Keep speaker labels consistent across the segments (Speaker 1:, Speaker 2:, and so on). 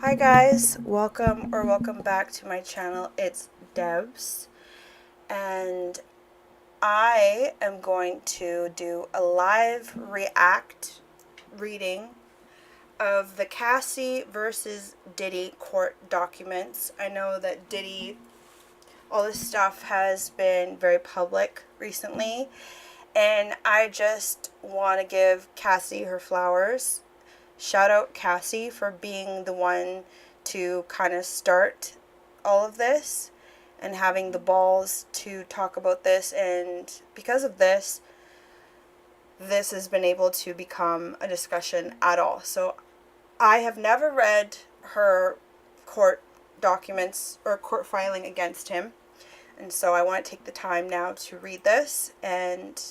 Speaker 1: Hi guys, welcome back to my channel. It's Debs, and I am going to do a live react reading of the Cassie versus Diddy court documents. I know that Diddy, all this stuff has been very public recently, and I just want to give Cassie her flowers. Shout out Cassie for being the one to kind of start all of this and having the balls to talk about this. And because of this, this has been able to become a discussion at all. So I have never read her court documents or court filing against him. And so I want to take the time now to read this. And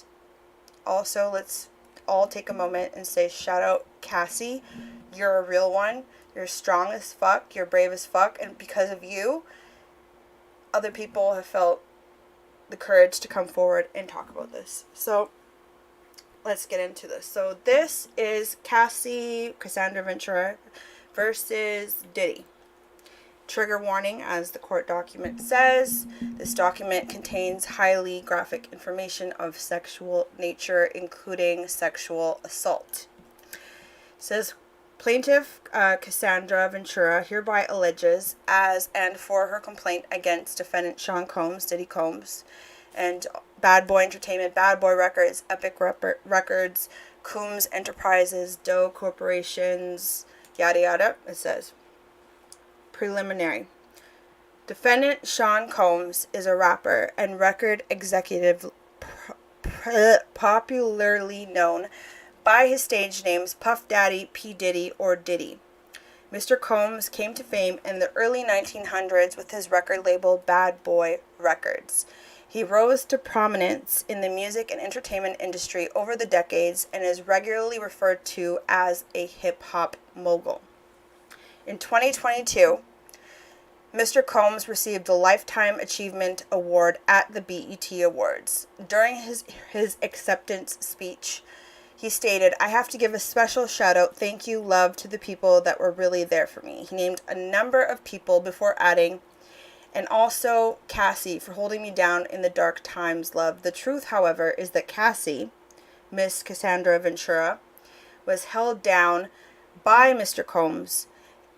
Speaker 1: also, let's all take a moment and say shout out Cassie. You're a real one. You're strong as fuck. You're brave as fuck. And because of you, other people have felt the courage to come forward and talk about this. So let's get into this. So this is Cassandra Ventura versus Diddy. Trigger warning, as the court document says. This document contains highly graphic information of sexual nature, including sexual assault. It says, plaintiff Cassandra Ventura hereby alleges as and for her complaint against defendant Sean Combs, Diddy Combs, and Bad Boy Entertainment, Bad Boy Records, Epic Records, Coombs Enterprises, Doe Corporations, yada yada. It says, preliminary. Defendant Sean Combs is a rapper and record executive popularly known by his stage names Puff Daddy, P. Diddy, or Diddy. Mr. Combs came to fame in the early 1900s with his record label Bad Boy Records. He rose to prominence in the music and entertainment industry over the decades and is regularly referred to as a hip-hop mogul. In 2022, Mr. Combs received the Lifetime Achievement Award at the BET Awards. During his acceptance speech, he stated, "I have to give a special shout out, thank you, love to the people that were really there for me." He named a number of people before adding, "and also Cassie for holding me down in the dark times, love. The truth, however, is that Cassie, Miss Cassandra Ventura, was held down by Mr. Combs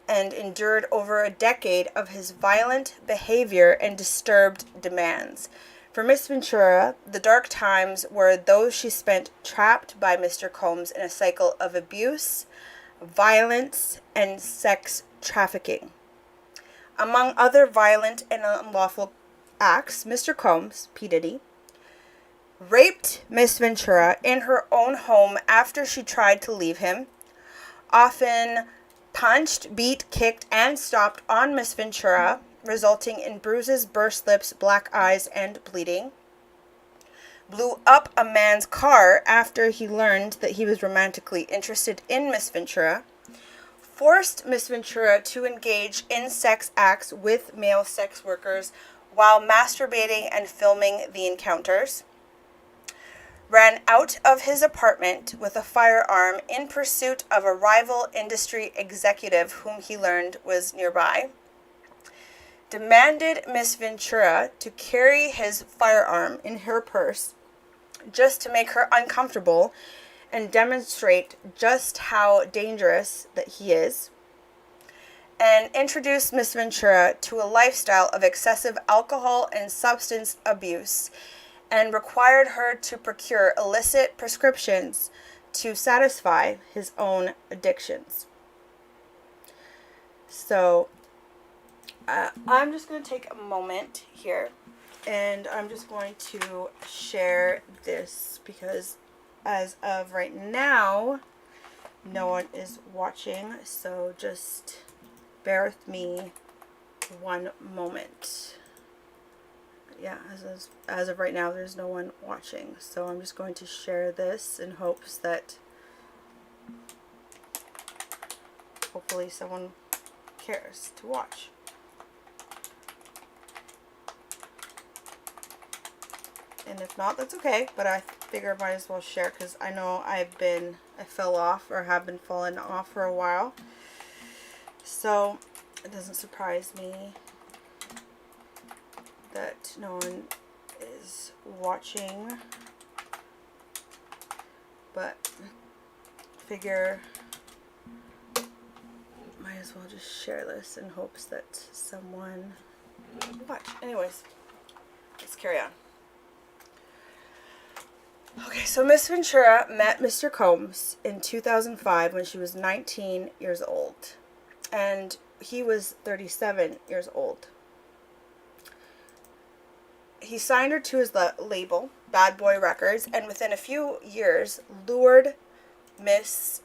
Speaker 1: and endured over a decade of his violent behavior and disturbed demands. For Miss Ventura, the dark times were those she spent trapped by Mr. Combs in a cycle of abuse, violence, and sex trafficking. Among other violent and unlawful acts, Mr. Combs, P. Diddy, raped Miss Ventura in her own home after she tried to leave him, often punched, beat, kicked, and stomped on Miss Ventura, resulting in bruises, burst lips, black eyes, and bleeding. Blew up a man's car after he learned that he was romantically interested in Miss Ventura. Forced Miss Ventura to engage in sex acts with male sex workers while masturbating and filming the encounters. Ran out of his apartment with a firearm in pursuit of a rival industry executive whom he learned was nearby. Demanded Miss Ventura to carry his firearm in her purse just to make her uncomfortable and demonstrate just how dangerous that he is. And introduced Miss Ventura to a lifestyle of excessive alcohol and substance abuse, and required her to procure illicit prescriptions to satisfy his own addictions. So, I'm just going to take a moment here, and I'm just going to share this because as of right now, no one is watching, so just bear with me one moment. Yeah, as of right now, there's no one watching, so I'm just going to share this in hopes that hopefully someone cares to watch. And if not, that's okay, but I figure I might as well share because I know I fell off or have been falling off for a while. So, it doesn't surprise me that no one is watching, but figure might as well just share this in hopes that someone will watch. Anyways, let's carry on. Okay, so Miss Ventura met Mr. Combs in 2005 when she was 19 years old, and he was 37 years old. He signed her to his label, Bad Boy Records, and within a few years lured Miss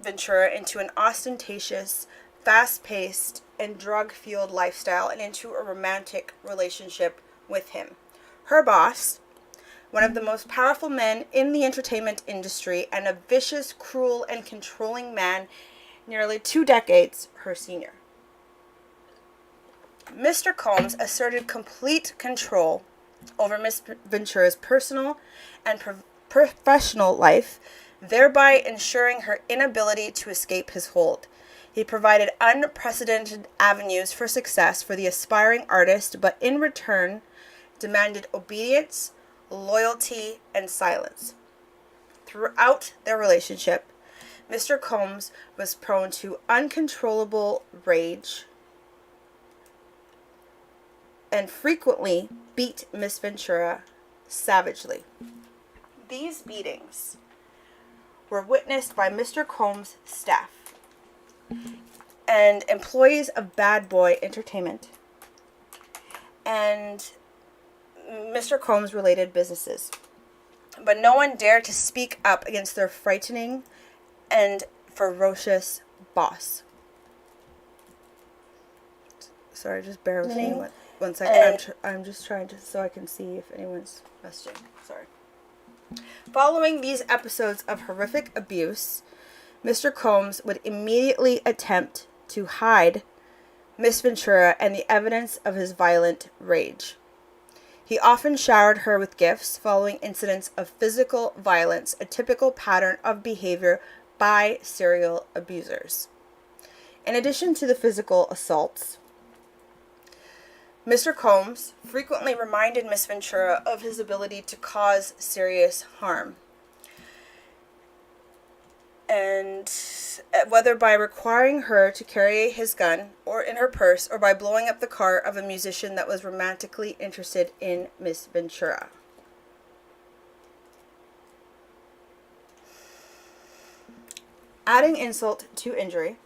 Speaker 1: Ventura into an ostentatious, fast-paced, and drug-fueled lifestyle and into a romantic relationship with him. Her boss, one of the most powerful men in the entertainment industry and a vicious, cruel, and controlling man nearly 2 decades her senior. Mr. Combs asserted complete control over Miss Ventura's personal and professional life, thereby ensuring her inability to escape his hold. He provided unprecedented avenues for success for the aspiring artist, but in return demanded obedience, loyalty, and silence. Throughout their relationship, Mr. Combs was prone to uncontrollable rage and frequently beat Miss Ventura savagely. These beatings were witnessed by Mr. Combs' staff and employees of Bad Boy Entertainment and Mr. Combs' related businesses. But no one dared to speak up against their frightening and ferocious boss. Sorry, just bear with me. One second. I'm just trying to, so I can see if anyone's messaging. Sorry. Following these episodes of horrific abuse, Mr. Combs would immediately attempt to hide Miss Ventura and the evidence of his violent rage. He often showered her with gifts following incidents of physical violence, a typical pattern of behavior by serial abusers. In addition to the physical assaults, Mr. Combs frequently reminded Miss Ventura of his ability to cause serious harm, and whether by requiring her to carry his gun or in her purse or by blowing up the car of a musician that was romantically interested in Miss Ventura. Adding insult to injury,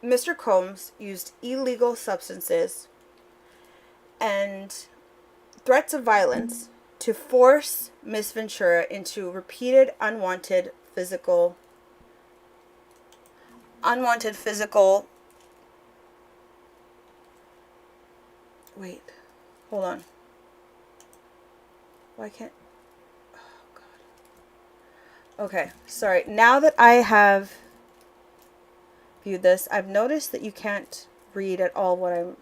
Speaker 1: Mr. Combs used illegal substances and threats of violence to force Miss Ventura into repeated unwanted physical wait, hold on. Why can't, oh God. Okay, sorry. Now that I have viewed this, I've noticed that you can't read at all what I'm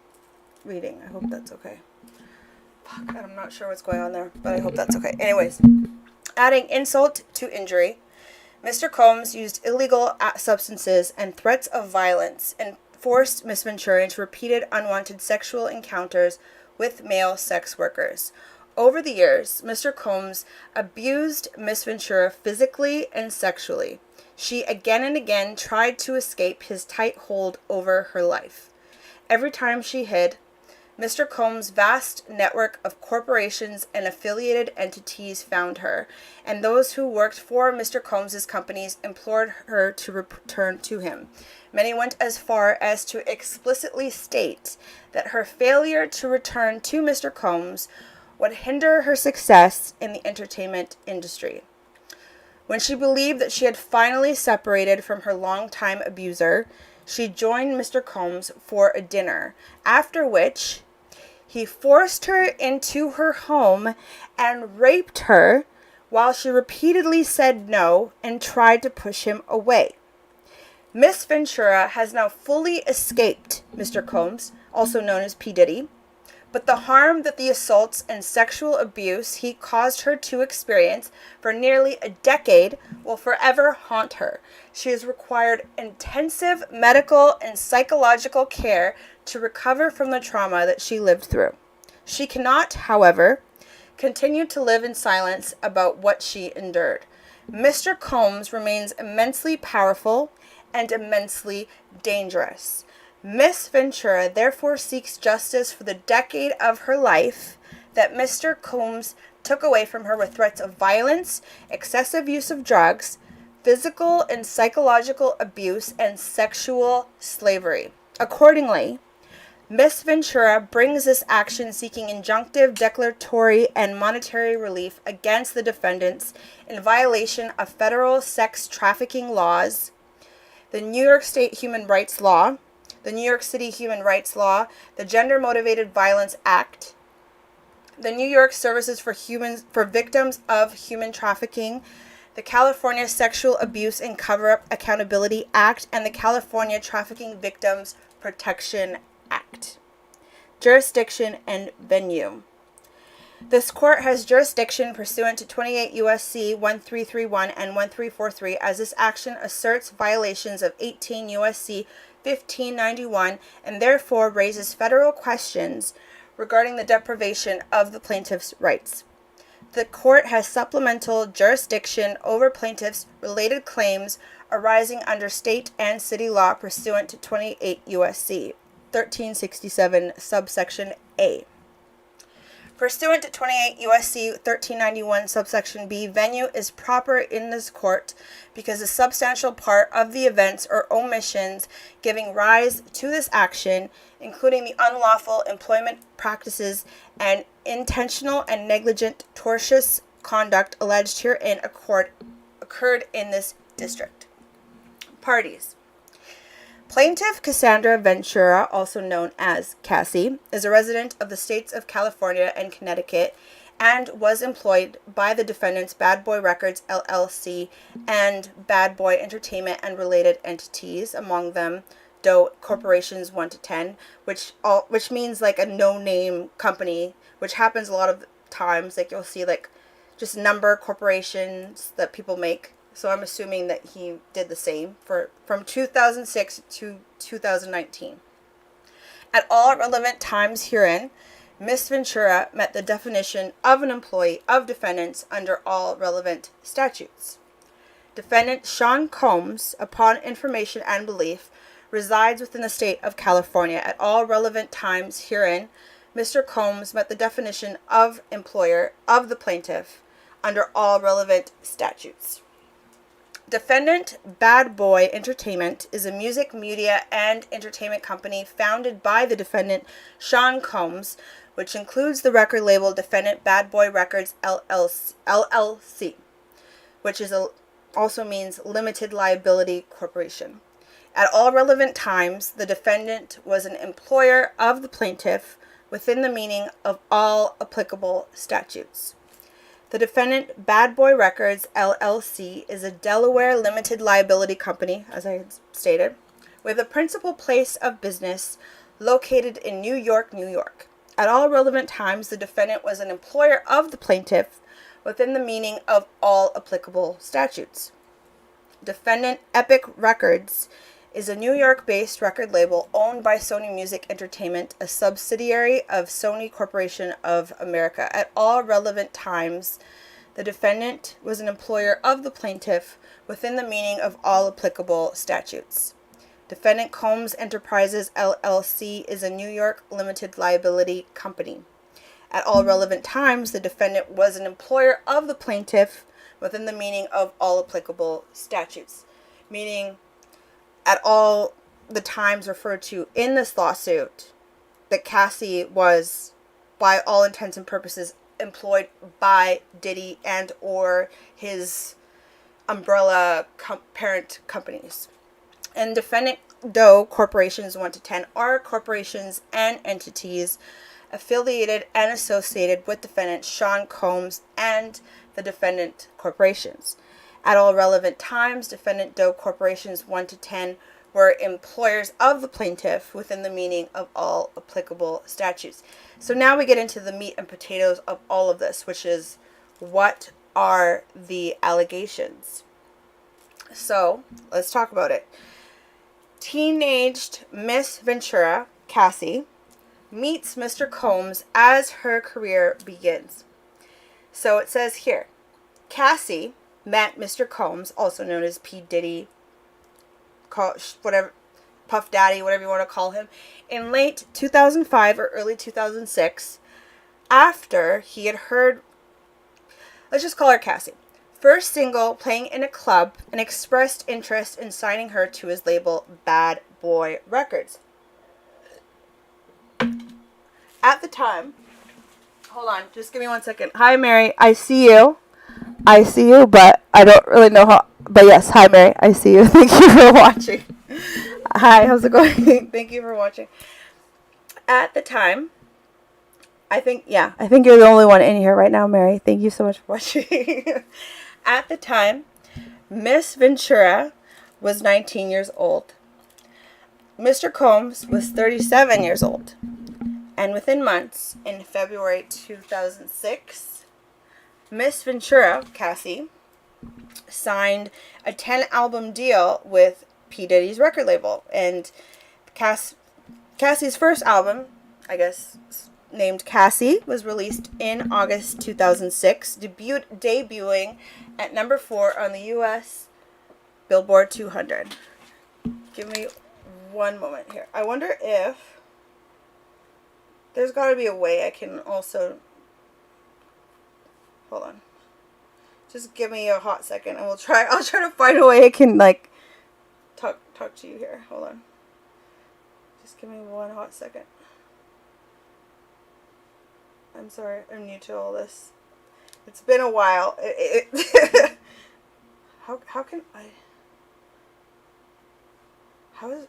Speaker 1: reading. I hope that's okay. Fuck, I'm not sure what's going on there, but I hope that's okay. Anyways, adding insult to injury, Mr. Combs used illegal substances and threats of violence and forced Miss Ventura into repeated unwanted sexual encounters with male sex workers. Over the years, Mr. Combs abused Miss Ventura physically and sexually. She again and again tried to escape his tight hold over her life. Every time she hid, Mr. Combs' vast network of corporations and affiliated entities found her, and those who worked for Mr. Combs' companies implored her to return to him. Many went as far as to explicitly state that her failure to return to Mr. Combs would hinder her success in the entertainment industry. When she believed that she had finally separated from her longtime abuser, she joined Mr. Combs for a dinner, after which he forced her into her home and raped her while she repeatedly said no and tried to push him away. Miss Ventura has now fully escaped Mr. Combs, also known as P. Diddy, but the harm that the assaults and sexual abuse he caused her to experience for nearly a decade will forever haunt her. She has required intensive medical and psychological care to recover from the trauma that she lived through. She cannot, however, continue to live in silence about what she endured. Mr. Combs remains immensely powerful and immensely dangerous. Miss Ventura therefore seeks justice for the decade of her life that Mr. Combs took away from her with threats of violence, excessive use of drugs, physical and psychological abuse, and sexual slavery. Accordingly, Miss Ventura brings this action seeking injunctive, declaratory, and monetary relief against the defendants in violation of federal sex trafficking laws, the New York State Human Rights Law, the New York City Human Rights Law, the Gender Motivated Violence Act, the New York Services for Victims of Human Trafficking, the California Sexual Abuse and Cover-up Accountability Act, and the California Trafficking Victims Protection Act. Jurisdiction and venue. This court has jurisdiction pursuant to 28 U.S.C. 1331 and 1343 as this action asserts violations of 18 U.S.C. 1591 and therefore raises federal questions regarding the deprivation of the plaintiff's rights. The court has supplemental jurisdiction over plaintiffs' related claims arising under state and city law pursuant to 28 U.S.C. 1367 subsection A. Pursuant to 28 U.S.C. 1391 subsection B, venue is proper in this court because a substantial part of the events or omissions giving rise to this action, including the unlawful employment practices and intentional and negligent tortious conduct alleged herein, occurred in this district. Parties. Plaintiff Cassandra Ventura, also known as Cassie, is a resident of the states of California and Connecticut and was employed by the defendants Bad Boy Records, LLC, and Bad Boy Entertainment and related entities, among them Doe Corporations 1 to 10, which means like a no-name company, which happens a lot of times. Like you'll see like just number corporations that people make. So I'm assuming that he did the same from 2006 to 2019. At all relevant times herein, Ms. Ventura met the definition of an employee of defendants under all relevant statutes. Defendant Sean Combs, upon information and belief, resides within the state of California. At all relevant times herein, Mr. Combs met the definition of employer of the plaintiff under all relevant statutes. Defendant Bad Boy Entertainment is a music, media, and entertainment company founded by the defendant Sean Combs, which includes the record label Defendant Bad Boy Records LLC, which also means Limited Liability Corporation. At all relevant times, the defendant was an employer of the plaintiff within the meaning of all applicable statutes. The defendant, Bad Boy Records, LLC, is a Delaware limited liability company, as I had stated, with a principal place of business located in New York, New York. At all relevant times, the defendant was an employer of the plaintiff within the meaning of all applicable statutes. Defendant Epic Records is a New York-based record label owned by Sony Music Entertainment, a subsidiary of Sony Corporation of America. At all relevant times, the defendant was an employer of the plaintiff within the meaning of all applicable statutes. Defendant Combs Enterprises, LLC, is a New York limited liability company. At all relevant times, the defendant was an employer of the plaintiff within the meaning of all applicable statutes, meaning at all the times referred to in this lawsuit, that Cassie was, by all intents and purposes, employed by Diddy and or his umbrella parent companies. And defendant Doe Corporations 1 to 10 are corporations and entities affiliated and associated with defendant Sean Combs and the defendant corporations. At all relevant times, defendant Doe Corporations 1 to 10 were employers of the plaintiff within the meaning of all applicable statutes. So now we get into the meat and potatoes of all of this, which is what are the allegations? So let's talk about it. Teenaged Miss Ventura, Cassie, meets Mr. Combs as her career begins. So it says here, Cassie met Mr. Combs, also known as P. Diddy, whatever, Puff Daddy, whatever you want to call him, in late 2005 or early 2006, after he had heard, let's just call her Cassie, first single playing in a club, and expressed interest in signing her to his label Bad Boy Records. At the time, hold on, just give me 1 second. Hi, Mary, I see you. But I don't really know how. But yes, hi, Mary, I see you. Thank you for watching. Hi, how's it going? Thank you for watching. At the time, I think you're the only one in here right now, Mary. Thank you so much for watching. At the time, Miss Ventura was 19 years old. Mr. Combs was 37 years old. And within months, in February 2006, Miss Ventura, Cassie, signed a 10-album deal with P. Diddy's record label. And Cassie's first album, I guess, named Cassie, was released in August 2006, debuting at number 4 on the U.S. Billboard 200. Give me one moment here. I wonder if there's got to be a way I can also... Hold on. Just give me a hot second and I'll try to find a way I can, like, talk to you here. Hold on. Just give me one hot second. I'm sorry, I'm new to all this. It's been a while. How can I... How is...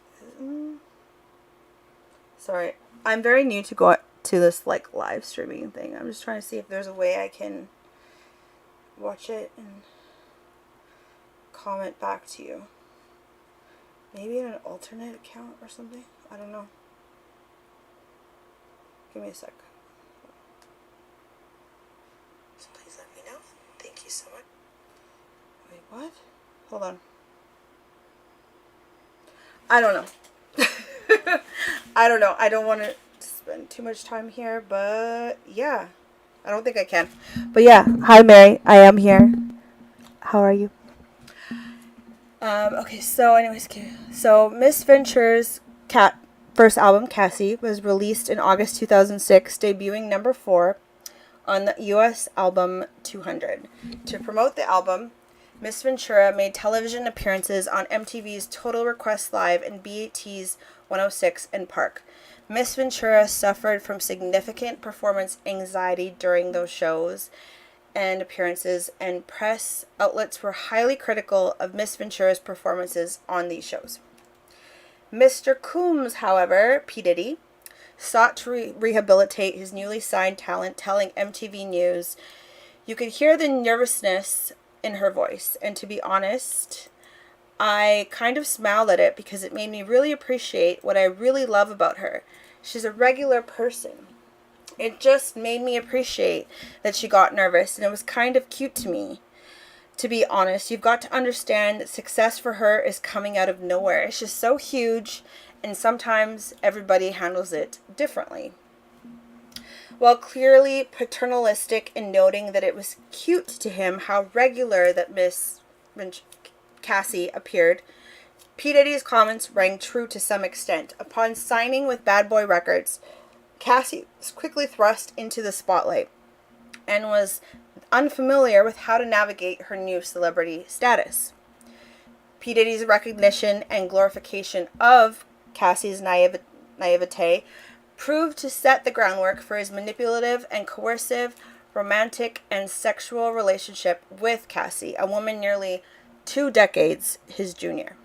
Speaker 1: Sorry, I'm very new to this, like, live streaming thing. I'm just trying to see if there's a way I can watch it and comment back to you. Maybe in an alternate account or something? I don't know. Give me a sec. So please let me know. Thank you so much. Wait, what? Hold on. I don't know. I don't know. I don't want to spend too much time here, but yeah. I don't think I can. But yeah. Hi, Mary. I am here. How are you? Okay, so anyways, so Miss Ventura's first album, Cassie, was released in August 2006, debuting number 4 on the U.S. album 200. To promote the album, Miss Ventura made television appearances on MTV's Total Request Live and BET's 106 and Park. Miss Ventura suffered from significant performance anxiety during those shows and appearances, and press outlets were highly critical of Miss Ventura's performances on these shows. Mr. Combs, however, P. Diddy, sought to rehabilitate his newly signed talent, telling MTV News, "You could hear the nervousness in her voice, and to be honest, I kind of smiled at it because it made me really appreciate what I really love about her. She's a regular person. It just made me appreciate that she got nervous, and it was kind of cute to me. To be honest, you've got to understand that success for her is coming out of nowhere. It's just so huge, and sometimes everybody handles it differently." While clearly paternalistic in noting that it was cute to him how regular that Miss Cassie appeared, P. Diddy's comments rang true to some extent. Upon signing with Bad Boy Records, Cassie was quickly thrust into the spotlight and was unfamiliar with how to navigate her new celebrity status. P. Diddy's recognition and glorification of Cassie's naivete proved to set the groundwork for his manipulative and coercive romantic and sexual relationship with Cassie, a woman nearly 2 decades his junior.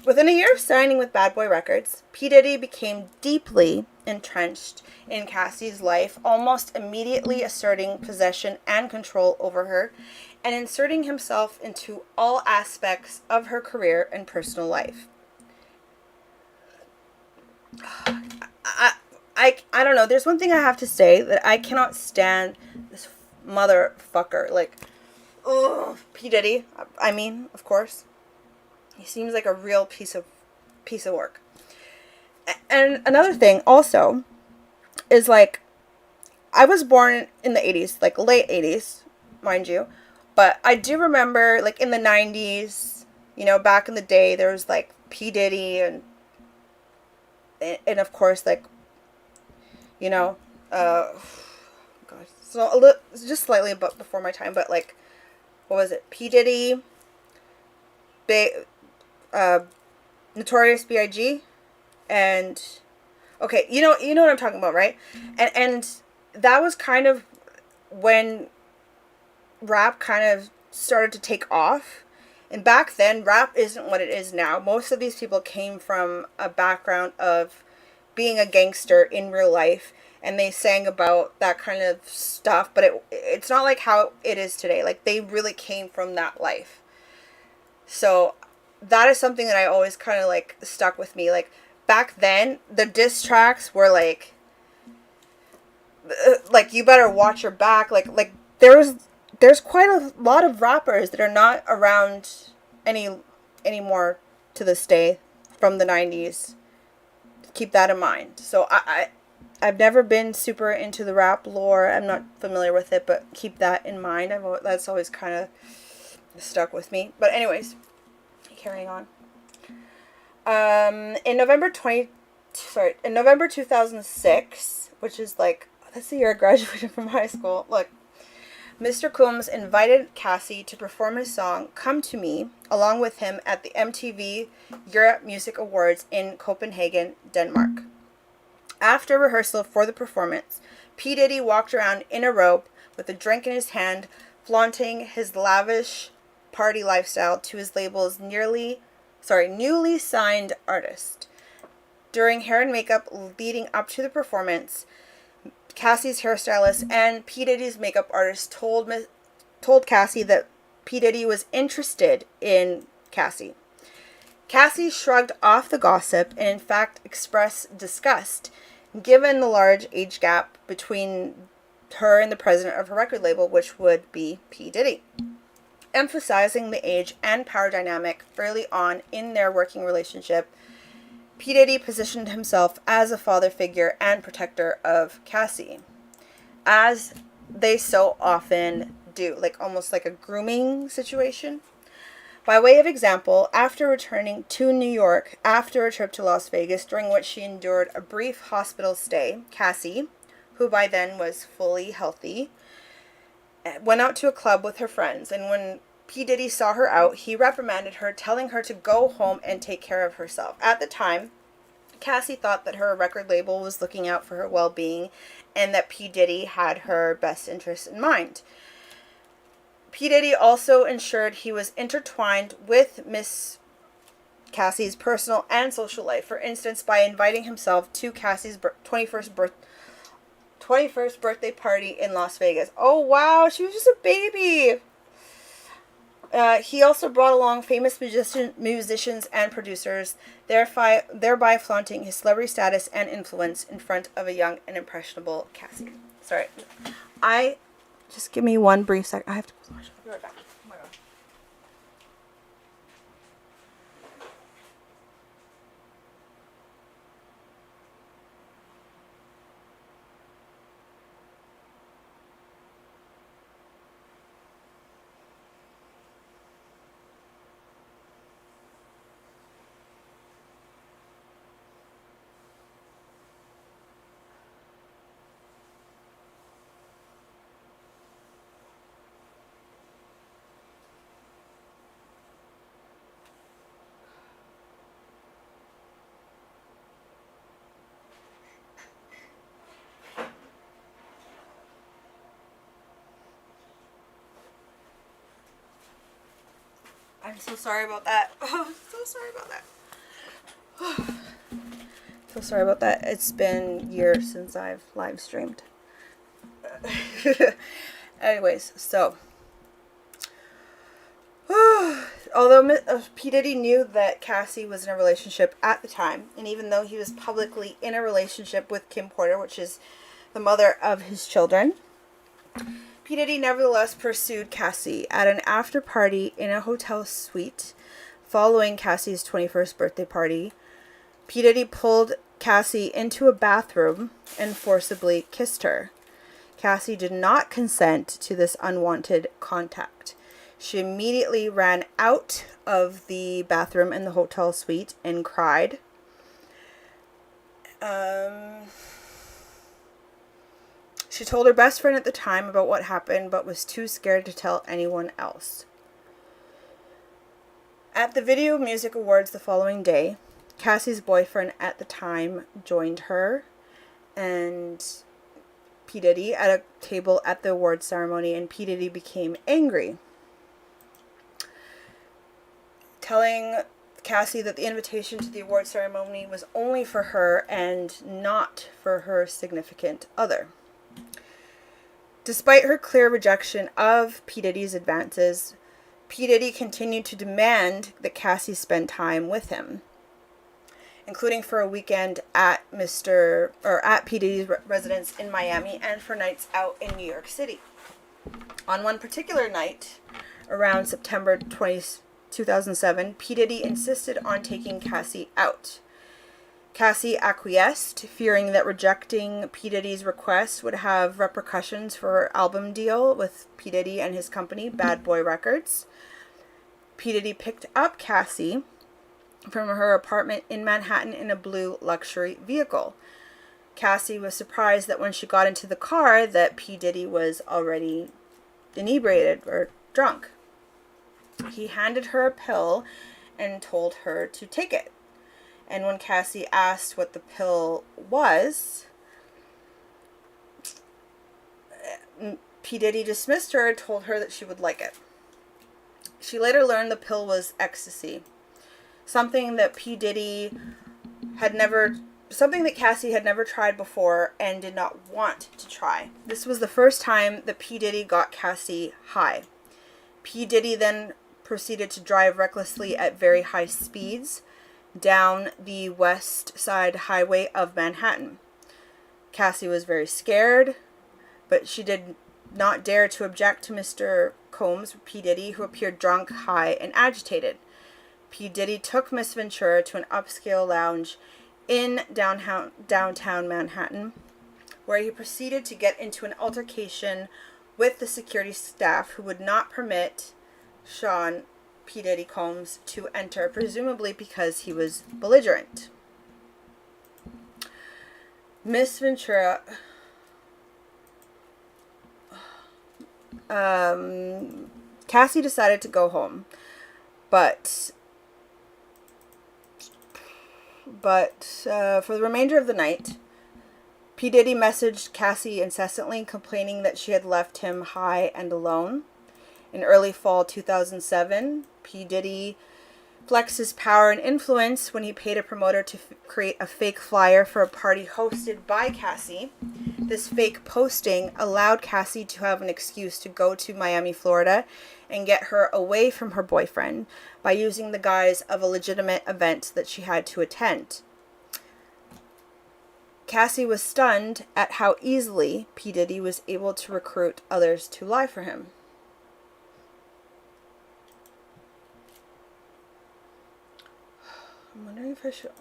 Speaker 1: Within a year of signing with Bad Boy Records, P. Diddy became deeply entrenched in Cassie's life, almost immediately asserting possession and control over her, and inserting himself into all aspects of her career and personal life. I don't know. There's one thing I have to say that I cannot stand this motherfucker. Like, ugh, P. Diddy. I mean, of course. He seems like a real piece of work. And another thing also is, like, I was born in the 80s, like late 80s, mind you. But I do remember, like, in the 90s, you know, back in the day, there was, like, P. Diddy and of course, like, you know, gosh, so just slightly before my time, but, like, what was it? P. Diddy, Notorious B.I.G., and, okay, you know what I'm talking about, right? And that was kind of when rap kind of started to take off. And back then, rap isn't what it is now. Most of these people came from a background of being a gangster in real life, and they sang about that kind of stuff, but it's not like how it is today. Like, they really came from that life. So that is something that I always kind of, like, stuck with me. Like, back then, the diss tracks were like, you better watch your back. Like there's quite a lot of rappers that are not around anymore to this day from the 90s. Keep that in mind. So I've never been super into the rap lore. I'm not familiar with it, but keep that in mind. That's always kind of stuck with me. But anyways, carrying on. In November 2006, which is like, that's the year I graduated from high school. Look, Mr. Combs invited Cassie to perform his song "Come to Me" along with him at the MTV Europe Music Awards in Copenhagen, Denmark. After rehearsal for the performance, P. Diddy walked around in a robe with a drink in his hand, flaunting his lavish party lifestyle to his label's newly signed artist. During hair and makeup leading up to the performance, Cassie's hairstylist and P. Diddy's makeup artist told Cassie that P. Diddy was interested in Cassie. Cassie shrugged off the gossip and in fact expressed disgust given the large age gap between her and the president of her record label, which would be P. Diddy. Emphasizing the age and power dynamic early on in their working relationship, P. Diddy positioned himself as a father figure and protector of Cassie, as they so often do, like almost like a grooming situation. By way of example, after returning to New York after a trip to Las Vegas, during which she endured a brief hospital stay, Cassie, who by then was fully healthy, went out to a club with her friends, and when P. Diddy saw her out, he reprimanded her, telling her to go home and take care of herself. At the time, Cassie thought that her record label was looking out for her well-being and that P. Diddy had her best interests in mind. P. Diddy also ensured he was intertwined with Miss Cassie's personal and social life, for instance, by inviting himself to Cassie's 21st birthday party in Las Vegas. Oh, wow, she was just a baby. He also brought along famous musicians and producers, thereby flaunting his celebrity status and influence in front of a young and impressionable Cassie. Sorry. Just give me one brief sec. I have to wash. I'll be right back. Oh my god. I'm so sorry about that. Oh, I'm so sorry about that. So sorry about that. It's been years since I've live streamed. Anyways, so although P. Diddy knew that Cassie was in a relationship at the time, and even though he was publicly in a relationship with Kim Porter, which is the mother of his children, P. Diddy nevertheless pursued Cassie at an after party in a hotel suite following Cassie's 21st birthday party. P. Diddy pulled Cassie into a bathroom and forcibly kissed her. Cassie did not consent to this unwanted contact. She immediately ran out of the bathroom in the hotel suite and cried. She told her best friend at the time about what happened, but was too scared to tell anyone else. At the Video Music Awards the following day, Cassie's boyfriend at the time joined her and P. Diddy at a table at the awards ceremony, and P. Diddy became angry, telling Cassie that the invitation to the award ceremony was only for her and not for her significant other. Despite her clear rejection of P. Diddy's advances, P. Diddy continued to demand that Cassie spend time with him, including for a weekend at P. Diddy's residence in Miami and for nights out in New York City. On one particular night, around September 2007, P. Diddy insisted on taking Cassie out. Cassie acquiesced, fearing that rejecting P. Diddy's request would have repercussions for her album deal with P. Diddy and his company, Bad Boy Records. P. Diddy picked up Cassie from her apartment in Manhattan in a blue luxury vehicle. Cassie was surprised that when she got into the car that P. Diddy was already inebriated or drunk. He handed her a pill and told her to take it. And when Cassie asked what the pill was, P. Diddy dismissed her and told her that she would like it. She later learned the pill was ecstasy, something that Cassie had never tried before and did not want to try. This was the first time that P. Diddy got Cassie high. P. Diddy then proceeded to drive recklessly at very high speeds down the West Side Highway of Manhattan. Cassie was very scared, but she did not dare to object to Mr. Combs, P. Diddy, who appeared drunk, high, and agitated. P. Diddy took Miss Ventura to an upscale lounge in downtown Manhattan, where he proceeded to get into an altercation with the security staff who would not permit Sean P. Diddy Combs to enter, presumably because he was belligerent. Miss Ventura Cassie decided to go home, but for the remainder of the night, P. Diddy messaged Cassie incessantly, complaining that she had left him high and alone. In early fall 2007, P. Diddy flexed his power and influence when he paid a promoter to create a fake flyer for a party hosted by Cassie. This fake posting allowed Cassie to have an excuse to go to Miami, Florida, and get her away from her boyfriend by using the guise of a legitimate event that she had to attend. Cassie was stunned at how easily P. Diddy was able to recruit others to lie for him. I'm wondering if I should...